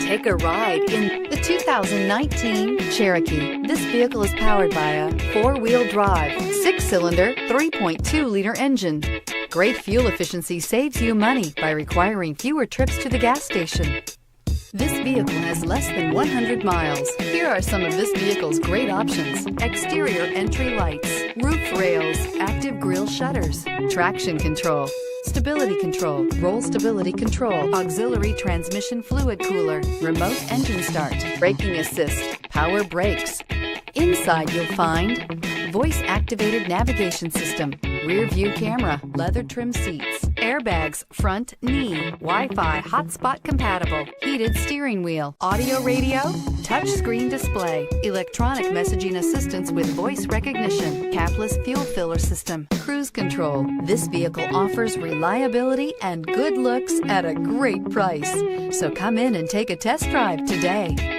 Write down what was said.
Take a ride in the 2019 Cherokee. This vehicle is powered by a four-wheel drive, six-cylinder, 3.2-liter engine. Great fuel efficiency saves you money by requiring fewer trips to the gas station. This vehicle has less than 100 miles. Here are some of this vehicle's great options: exterior entry lights, roof rails, active grille shutters, traction control, stability control, roll stability control, auxiliary transmission fluid cooler, remote engine start, braking assist, power brakes. Inside you'll find voice-activated navigation system, rear view camera, leather trim seats, airbags, front knee, Wi-Fi hotspot compatible, heated steering wheel, audio radio, touch screen display, electronic messaging assistance with voice recognition, capless fuel filler system, cruise control. This vehicle offers reliability and good looks at a great price. So come in and take a test drive today.